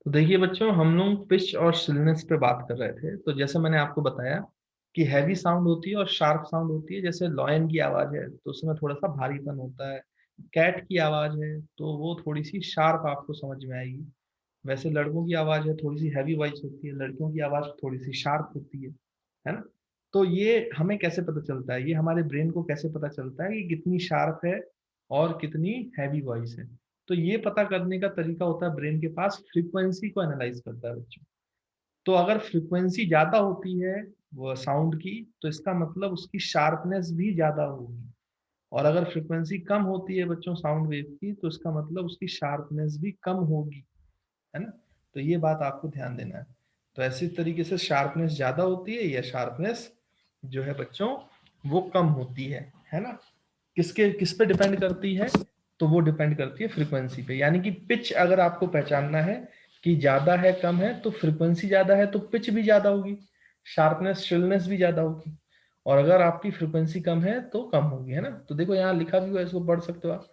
तो देखिए बच्चों, हम लोग पिच और शिलनेस पे बात कर रहे थे। तो जैसे मैंने आपको बताया कि हैवी साउंड होती है और शार्प साउंड होती है। जैसे लॉयन की आवाज है तो उसमें थोड़ा सा भारीपन होता है। कैट की आवाज है तो वो थोड़ी सी शार्प आपको समझ में आएगी। वैसे लड़कों की आवाज है थोड़ी सी हैवी वॉइस होती है, लड़कियों की आवाज थोड़ी सी शार्प होती है ना। तो ये हमें कैसे पता चलता है, ये हमारे ब्रेन को कैसे पता चलता है कि कितनी शार्प है और कितनी हैवी वॉइस है। तो ये पता करने का तरीका होता है ब्रेन के पास, फ्रीक्वेंसी को एनालाइज करता है बच्चों। तो अगर फ्रीक्वेंसी ज्यादा होती है वो साउंड की, तो इसका मतलब उसकी शार्पनेस भी ज्यादा होगी। और अगर फ्रीक्वेंसी कम होती है बच्चों साउंड वेव की, तो इसका मतलब उसकी शार्पनेस भी कम होगी, है ना। तो ये बात आपको ध्यान देना है। तो ऐसी तरीके से शार्पनेस ज्यादा होती है या शार्पनेस जो है बच्चों वो कम होती है ना। किसके किस पे डिपेंड करती है, तो वो डिपेंड करती है फ्रीक्वेंसी पे। यानी कि पिच अगर आपको पहचानना है कि ज्यादा है कम है, तो फ्रीक्वेंसी ज्यादा है तो पिच भी ज्यादा होगी, शार्पनेस श्रिलनेस भी ज्यादा होगी। और अगर आपकी फ्रीक्वेंसी कम है तो कम होगी, है ना। तो देखो यहाँ लिखा भी हुआ है, इसको पढ़ सकते हो आप।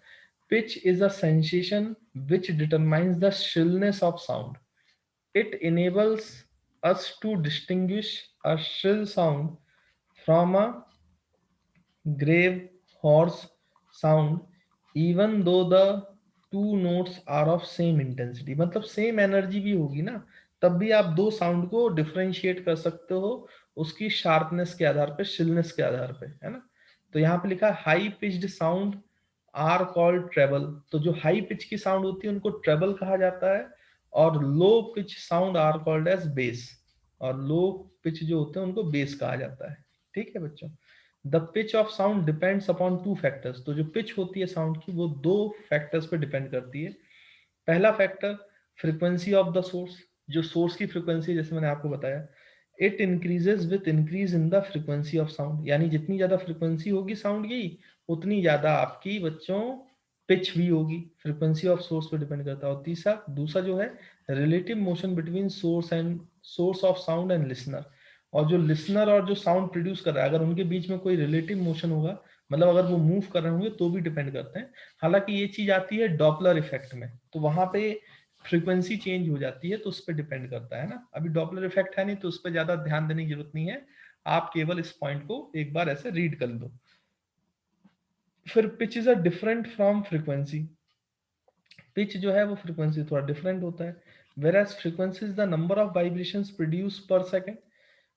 Pitch is a sensation which determines the shrillness of sound. It enables us to distinguish a shrill sound from a grave, hoarse sound, even though the two notes are of same intensity। मतलब same energy भी होगी ना, तब भी आप दो sound को differentiate कर सकते हो उसकी शार्पनेस के आधार पे, शिलनेस के आधार पे, है ना। तो यहाँ पे लिखा है high pitched sound are called treble. तो जो हाई पिच की साउंड होती है उनको ट्रेबल कहा जाता है। और low pitch sound are called as bass. और लो पिच जो होते हैं उनको बेस कहा जाता है। ठीक है बच्चों। The pitch of sound depends upon two factors. तो जो पिच होती है साउंड की वो दो फैक्टर्स पे डिपेंड करती है। पहला factor frequency of the source. जो सोर्स की फ्रीक्वेंसी, जैसे मैंने आपको बताया, it increases with increase in the frequency of sound. यानी जितनी ज्यादा फ्रीक्वेंसी होगी साउंड की, उतनी ज्यादा आपकी बच्चों पिच भी होगी। फ्रीक्वेंसी ऑफ सोर्स पे डिपेंड करता है। और तीसरा दूसरा जो है relative motion between source of sound and listener. और जो लिसनर और जो साउंड प्रोड्यूस कर रहा है, अगर उनके बीच में कोई रिलेटिव मोशन होगा, मतलब अगर वो मूव कर रहे होंगे, तो भी डिपेंड करते हैं। हालांकि ये चीज आती है डॉपलर इफेक्ट में, तो वहां पे फ्रीक्वेंसी चेंज हो जाती है, तो उस पर डिपेंड करता है ना। अभी डॉपलर इफेक्ट है नहीं तो उस पर ज्यादा ध्यान देने की जरूरत नहीं है। आप केवल इस पॉइंट को एक बार ऐसे रीड कर लो। फिर pitch is a different from frequency. Pitch जो है वो फ्रीक्वेंसी थोड़ा डिफरेंट होता है। Where as frequency is the number of vibrations produce per second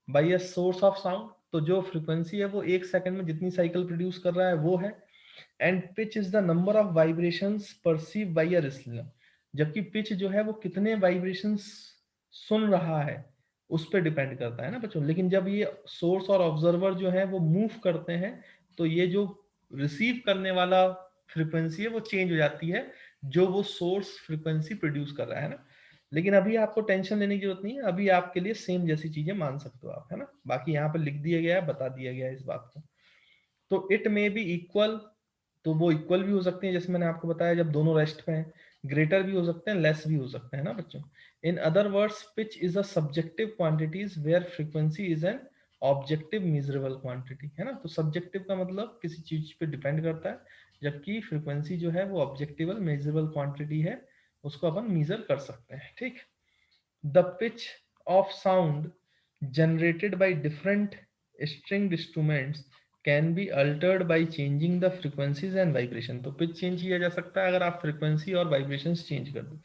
by a source of sound. तो जो फ्रीक्वेंसी है वो एक सेकंड में जितनी साइकिल प्रोड्यूस कर रहा है वो है। And pitch is the number of vibrations perceive by a listener. जबकि पिच जो है वो कितने वाइब्रेशंस सुन रहा है उस पर डिपेंड करता है ना बच्चों। लेकिन जब ये सोर्स और ऑब्जर्वर जो है वो मूव करते हैं, तो ये जो रिसीव करने वाला फ्रीक्वेंसी है वो चेंज हो जाती है, जो वो सोर्स फ्रीक्वेंसी प्रोड्यूस कर रहा है ना। लेकिन अभी आपको टेंशन लेने की जरूरत नहीं है, अभी आपके लिए सेम जैसी चीजें मान सकते हो आप, है ना। बाकी यहाँ पे लिख दिया गया है, बता दिया गया है इस बात को। तो इट मे बी इक्वल। तो वो इक्वल भी हो सकते हैं, जैसे मैंने आपको बताया, जब दोनों रेस्ट पे हैं। ग्रेटर भी हो सकते हैं, लेस भी हो सकते हैं ना बच्चों। In other words pitch is a subjective quantities where frequency is an objective measurable quantity, है ना। तो सब्जेक्टिव का मतलब किसी चीज पे डिपेंड करता है, जबकि फ्रीक्वेंसी जो है वो ऑब्जेक्टिवल मेजरेबल क्वांटिटी है, उसको अपन मेजर कर सकते हैं। ठीक। The pitch of sound generated by different stringed instruments can be altered by changing the frequencies and vibration। तो pitch change किया जा सकता है अगर आप frequency और vibrations change कर दो।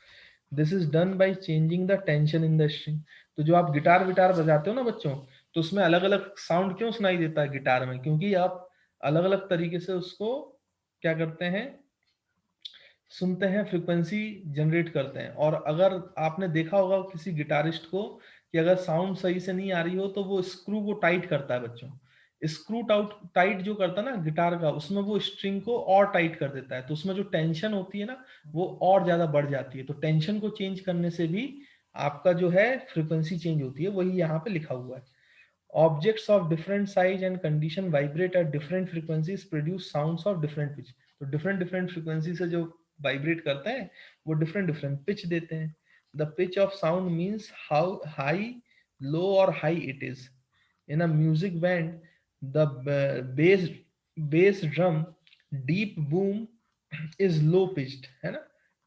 This is done by changing the tension in the string। तो जो आप गिटार विटार बजाते हो ना बच्चों, तो उसमें अलग अलग साउंड क्यों सुनाई देता है गिटार में, क्योंकि आप अलग अलग तरीके से उसको क्या करते हैं, सुनते हैं, फ्रीक्वेंसी जनरेट करते हैं। और अगर आपने देखा होगा किसी गिटारिस्ट को कि अगर साउंड सही से नहीं आ रही हो, तो वो स्क्रू को टाइट करता है बच्चों। स्क्रू टाइट जो करता है ना गिटार का, उसमें वो स्ट्रिंग को और टाइट कर देता है, तो उसमें जो टेंशन होती है ना वो और ज्यादा बढ़ जाती है। तो टेंशन को चेंज करने से भी आपका जो है फ्रीक्वेंसी चेंज होती है, वही यहाँ पे लिखा हुआ है। Objects of different size and condition vibrate at different frequencies produce sounds of different pitch. तो डिफरेंट डिफरेंट फ्रीक्वेंसी से जो वाइब्रेट करते हैं वो डिफरेंट डिफरेंट पिच देते हैं। The pitch of sound means how high, low और high it is. In a music band the base base drum deep boom is low pitched, है ना।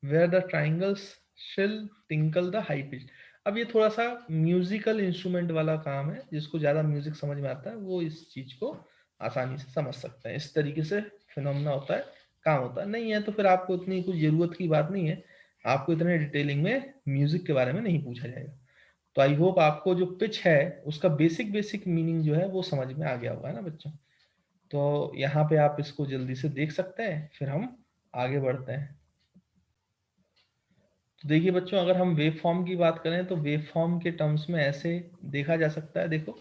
Where the triangles shrill tinkle the high pitch. अब ये थोड़ा सा musical instrument वाला काम है, जिसको ज्यादा म्यूजिक समझ में आता है वो इस चीज को आसानी से समझ सकते हैं। इस तरीके से फिनोमेना होता है, काम होता है। नहीं है तो फिर आपको इतनी कुछ जरूरत की बात नहीं है, आपको इतने डिटेलिंग में म्यूजिक के बारे में नहीं पूछा जाएगा। तो आई होप आपको जो पिच है उसका बेसिक बेसिक मीनिंग जो है वो समझ में आ गया होगा ना बच्चों। तो यहाँ पे आप इसको जल्दी से देख सकते हैं, फिर हम आगे बढ़ते हैं। तो देखिए बच्चों, अगर हम वेव फॉर्म की बात करें तो वेव फॉर्म के टर्म्स में ऐसे देखा जा सकता है। देखो,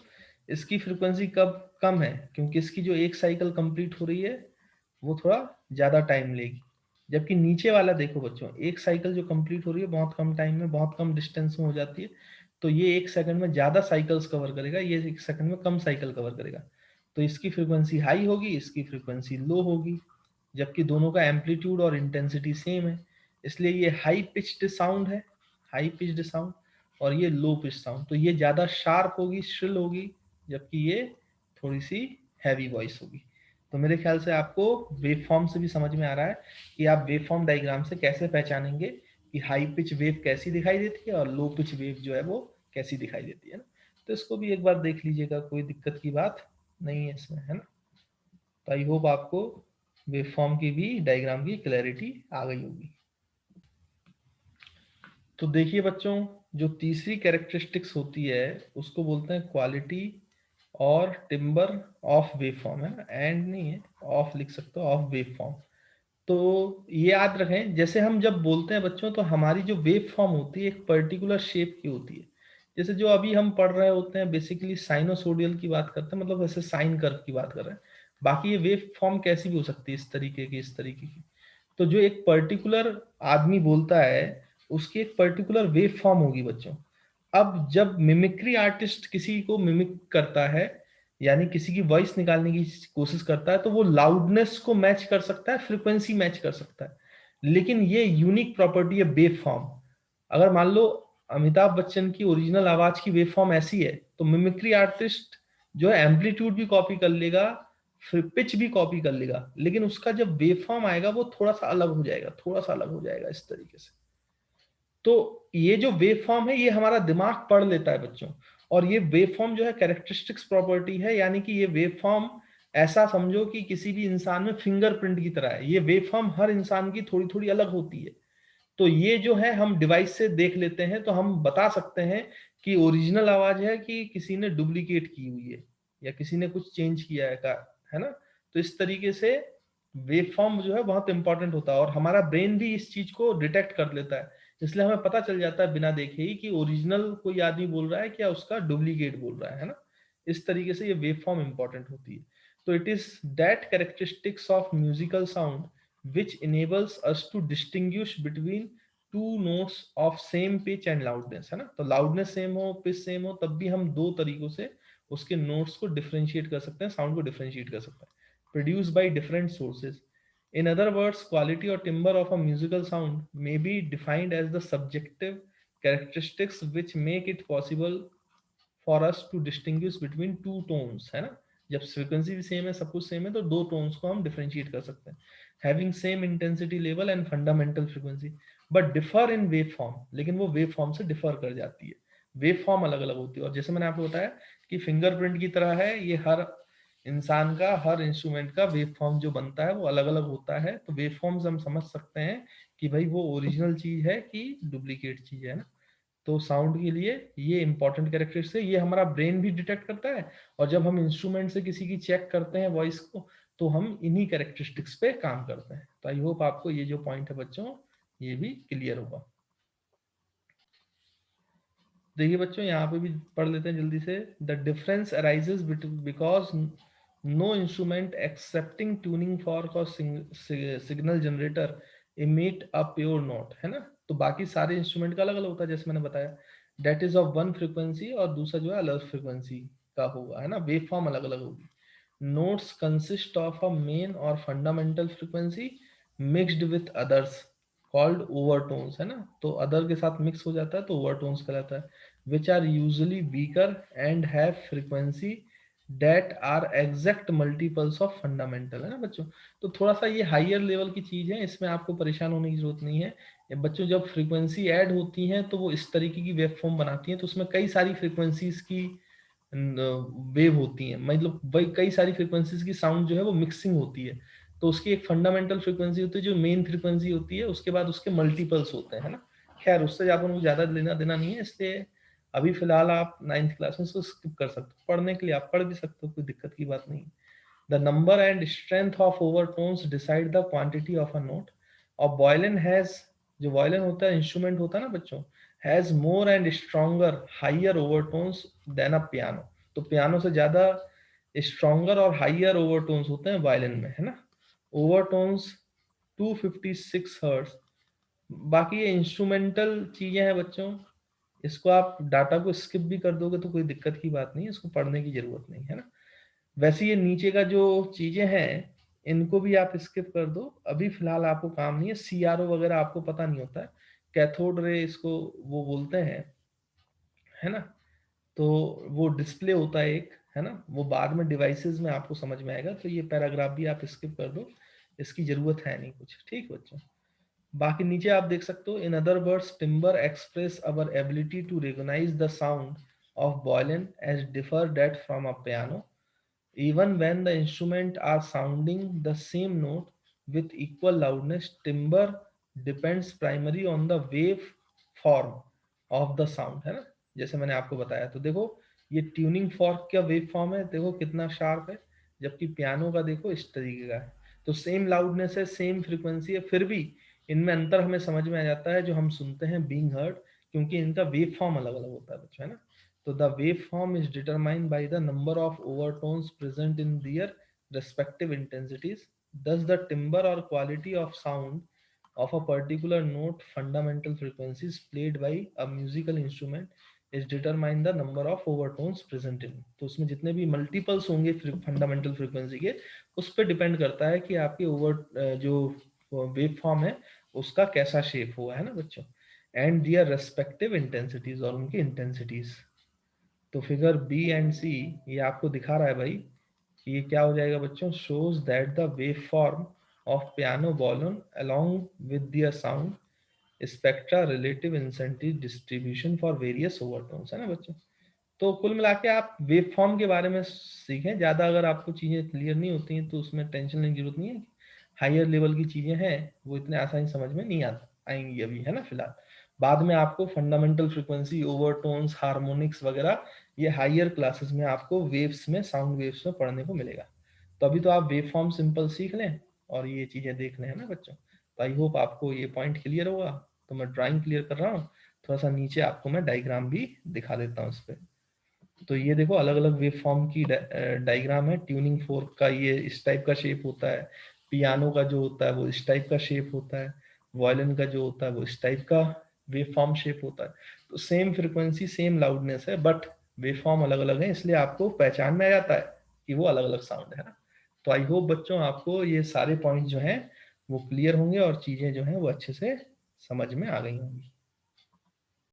इसकी फ्रीक्वेंसी कब कम है, क्योंकि इसकी जो एक साइकिल कंप्लीट हो रही है वो थोड़ा ज्यादा टाइम लेगी। जबकि नीचे वाला देखो बच्चों, एक साइकिल जो कंप्लीट हो रही है बहुत कम टाइम में, बहुत कम डिस्टेंस में हो जाती है। तो ये एक सेकंड में ज्यादा साइकिल्स कवर करेगा, ये एक सेकंड में कम साइकिल कवर करेगा। तो इसकी फ्रीक्वेंसी हाई होगी, इसकी फ्रीक्वेंसी लो होगी, जबकि दोनों का एम्पलीट्यूड और इंटेंसिटी सेम है। इसलिए ये हाई पिच्ड साउंड है, हाई पिच्ड साउंड, और ये लो पिच साउंड। तो ये ज्यादा शार्प होगी, श्रिल होगी, जबकि ये थोड़ी सी हैवी वॉइस होगी। तो मेरे ख्याल से आपको वेव फॉर्म से भी समझ में आ रहा है कि आप वेव फॉर्म डायग्राम से कैसे पहचानेंगे कि हाई पिच वेव कैसी दिखाई देती है और लो पिच वेव जो है वो कैसी दिखाई देती है ना। तो इसको भी एक बार देख लीजिएगा, कोई दिक्कत की बात नहीं है इसमें, है ना। तो आई होप आपको वेव फॉर्म की भी डायग्राम की क्लैरिटी आ गई होगी। तो देखिए बच्चों, जो तीसरी कैरेक्टरिस्टिक्स होती है उसको बोलते हैं क्वालिटी और टिम्बर ऑफ वेव फॉर्म, है ना, एंड नहीं है, ऑफ लिख सकते हो, ऑफ वेव फॉर्म। तो ये याद रखें, जैसे हम जब बोलते हैं बच्चों तो हमारी जो वेव फॉर्म होती है एक पर्टिकुलर शेप की होती है। जैसे जो अभी हम पढ़ रहे होते हैं बेसिकली साइनोसोडियल की बात करते हैं, मतलब ऐसे साइन कर्व की बात कर रहे हैं। बाकी ये वेव फॉर्म कैसी भी हो सकती है, इस तरीके की, इस तरीके की। तो जो एक पर्टिकुलर आदमी बोलता है उसकी एक पर्टिकुलर वेव फॉर्म होगी बच्चों। अब जब मिमिक्री आर्टिस्ट किसी को मिमिक करता है, यानी किसी की वॉइस निकालने की कोशिश करता है, तो वो लाउडनेस को मैच कर सकता है, फ्रीक्वेंसी मैच कर सकता है। लेकिन ये यूनिक प्रॉपर्टी है वेव फॉर्म। अगर मान लो अमिताभ बच्चन की ओरिजिनल आवाज की वेव फॉर्म ऐसी है, तो मिमिक्री आर्टिस्ट जो है एम्पलीट्यूड भी कॉपी कर लेगा, फिर पिच भी कॉपी कर लेगा, लेकिन उसका जब वेव फॉर्म आएगा वो थोड़ा सा अलग हो जाएगा, थोड़ा सा अलग हो जाएगा इस तरीके से। तो ये जो वेव फॉर्म है ये हमारा दिमाग पढ़ लेता है बच्चों। और ये वेव फॉर्म जो है कैरेक्टरिस्टिक्स प्रॉपर्टी है, यानी कि ये वेव फॉर्म ऐसा समझो कि किसी भी इंसान में फिंगरप्रिंट की तरह है। ये वेव फॉर्म हर इंसान की थोड़ी थोड़ी अलग होती है। तो ये जो है हम डिवाइस से देख लेते हैं तो हम बता सकते हैं कि ओरिजिनल आवाज है कि किसी ने डुप्लीकेट की हुई है या किसी ने कुछ चेंज किया है का, है ना। तो इस तरीके से वेव फॉर्म जो है बहुत इंपॉर्टेंट होता है और हमारा ब्रेन भी इस चीज को डिटेक्ट कर लेता है। इसलिए हमें पता चल जाता है बिना देखे ही कि ओरिजिनल कोई आदमी बोल रहा है क्या उसका डुप्लीकेट बोल रहा है ना। इस तरीके से ये वेव फॉर्म इंपॉर्टेंट होती है। तो it is that characteristics of musical sound which enables us to distinguish between two notes of same pitch and loudness, है ना। तो loudness सेम हो, पिच सेम हो, तब भी हम दो तरीकों से उसके नोट्स को डिफरेंशिएट कर सकते हैं, साउंड को डिफरेंशिएट कर सकते हैं, produce by different sources. In other words, quality or timbre of a musical sound may be defined as the subjective characteristics which make it possible for us to distinguish between two tones, है ना। जब frequency भी same है, सब कुछ same है, तो दो टोन्स को हम डिफरेंशिएट कर सकते हैं, having same intensity level and fundamental frequency, but differ in wave form. लेकिन वो वेव फॉर्म से डिफर कर जाती है, वेव फॉर्म अलग अलग होती है। और जैसे मैंने आपको बताया कि फिंगरप्रिंट की तरह है ये, हर इंसान का, हर इंस्ट्रूमेंट का वेव फॉर्म जो बनता है वो अलग अलग होता है। तो वेव फॉर्म से हम समझ सकते हैं कि भाई वो ओरिजिनल चीज है कि डुप्लीकेट चीज है ना। तो साउंड के लिए ये इंपॉर्टेंट कैरेक्टरिस्टिक्स है, ये हमारा ब्रेन भी डिटेक्ट करता है। और जब हम इंस्ट्रूमेंट से किसी की चेक करते हैं वॉइस को, तो हम इन्हीं कैरेक्टरिस्टिक्स पे काम करते हैं। तो आई होप आपको ये जो पॉइंट है बच्चों ये भी क्लियर होगा। देखिए बच्चों, यहाँ पे भी पढ़ लेते हैं जल्दी से। The difference arises because no instrument excepting tuning fork और signal generator emit a pure note, है ना। तो बाकी सारे इंस्ट्रूमेंट का अलग अलग होता है, जैसे मैंने बताया, that is of one frequency, और दूसरा जो है अलग फ्रीक्वेंसी का होगा, है ना। वेव फॉर्म अलग अलग होगी। Notes consist of a main और fundamental frequency mixed with others called overtones, है ना। तो अदर के साथ मिक्स हो जाता है तो ओवरटोन्स कहलाता है, which are usually weaker and have frequency that are exact multiples of fundamental, है ना बच्चों। तो थोड़ा सा ये हाइयर लेवल की चीज है, इसमें आपको परेशान होने की जरूरत नहीं है। ये बच्चों जब फ्रीक्वेंसी ऐड होती हैं तो वो इस तरीके की वेव फॉर्म बनाती हैं, तो उसमें कई सारी फ्रीक्वेंसीज की वेव होती हैं, मतलब वही कई सारी फ्रीक्वेंसीज की साउंड जो है वो मिक्सिंग होती है। तो उसकी एक फंडामेंटल फ्रीक्वेंसी होती है जो मेन फ्रीक्वेंसी होती है, उसके बाद उसके मल्टीपल्स होते हैं, है ना। खैर उससे अपन को ज्यादा लेना देना नहीं है, इसलिए अभी फिलहाल आप 9th क्लास में उसको स्किप कर सकते हो, पढ़ने के लिए आप पढ़ भी सकते हो, कोई दिक्कत की बात नहीं। The number and strength of overtones decide the quantity of a note. और वायलिन हैज, जो वायलिन होता है इंस्ट्रूमेंट होता है ना बच्चों, has more and stronger higher overtones than a piano. तो पियानो से ज्यादा स्ट्रॉन्गर और हाइयर ओवरटोन्स होते हैं वायलिन में, है ना। Overtones 256 hertz. बाकी ये इंस्ट्रूमेंटल चीजें हैं बच्चों, इसको आप डाटा को स्किप भी कर दोगे तो कोई दिक्कत की बात नहीं है, इसको पढ़ने की जरूरत नहीं है ना। वैसे ये नीचे का जो चीजें हैं इनको भी आप स्किप कर दो, अभी फिलहाल आपको काम नहीं है। सीआरओ वगैरह आपको पता नहीं होता है, कैथोड रे इसको वो बोलते हैं, है ना। तो वो डिस्प्ले होता है एक, है ना, वो बाद में डिवाइसेस में आपको समझ में आएगा। तो ये पैराग्राफ भी आप स्किप कर दो, इसकी जरूरत है नहीं कुछ, ठीक बच्चों। बाकी नीचे आप देख सकते हो, in other words timbre express our ability to recognize the sound of violin as differ that from a piano, even when the instruments are sounding the same note with equal loudness. Timbre depends primarily on the wave form of the sound, है ना, जैसे मैंने आपको बताया। तो देखो ये tuning fork का वेव फॉर्म है, देखो कितना शार्प है, जबकि पियानो का देखो इस तरीके का है। तो सेम लाउडनेस है, सेम फ्रीक्वेंसी है, फिर भी इनमें अंतर हमें समझ में आ जाता है जो हम सुनते हैं बीइंग हर्ड, क्योंकि इनका वेव फॉर्म अलग अलग होता है बच्चों, है ना। So the waveform is determined by the number of overtones present in their respective intensities. Thus, the timbre or quality of sound of a particular note fundamental frequencies played by a musical instrument is determined the number of overtones present in. तो उसमें जितने भी multiples होंगे fundamental frequency के, उस पर depend करता है कि आपके ओवर जो वेव फॉर्म है उसका कैसा शेप हुआ है ना बच्चों, एंड दियर रेस्पेक्टिव इंटेंसिटीज, और उनकी इंटेंसिटीज। तो फिगर बी एंड सी ये आपको दिखा रहा है भाई कि ये क्या हो जाएगा बच्चों, shows that the wave form of piano volume along with their sound spectra relative incentive distribution for various overtones, है ना बच्चों। तो कुल मिला के आप वेव फॉर्म के बारे में सीखें, ज़्यादा अगर आपको चीज़ें क्लियर नहीं होती हैं तो उसमें टेंशन लेने की जरूरत नहीं है। हायर लेवल की चीज़ें हैं वो इतने आसानी समझ में नहीं आएंगी अभी, है ना फिलहाल। बाद में आपको फंडामेंटल फ्रीक्वेंसी, ओवरटोन्स, हार्मोनिक्स वगैरह ये हायर क्लासेस में आपको वेव्स में, साउंड वेव्स में पढ़ने को मिलेगा। तो अभी तो आप वेव फॉर्म सिंपल सीख लें और ये चीज़ें देख लें, है ना बच्चों। तो आई होप आपको ये पॉइंट क्लियर होगा। तो मैं ड्राइंग क्लियर कर रहा हूँ, थोड़ा सा नीचे आपको मैं डायग्राम भी दिखा देता हूँ इस पर। तो ये देखो अलग अलग वेव फॉर्म की डायग्राम है। ट्यूनिंग फोर्क का ये इस टाइप का शेप होता है, पियानो का जो होता है वो इस टाइप का शेप होता है, वायलिन का जो होता है वो इस टाइप का वेव फॉर्म शेप होता है। तो सेम फ्रीक्वेंसी सेम लाउडनेस है, बट वेव फॉर्म अलग अलग है, इसलिए आपको पहचान में आ जाता है कि वो अलग अलग साउंड है ना। तो आई होप बच्चों आपको ये सारे पॉइंट जो हैं वो क्लियर होंगे और चीजें जो हैं वो अच्छे से समझ में आ गई होंगी।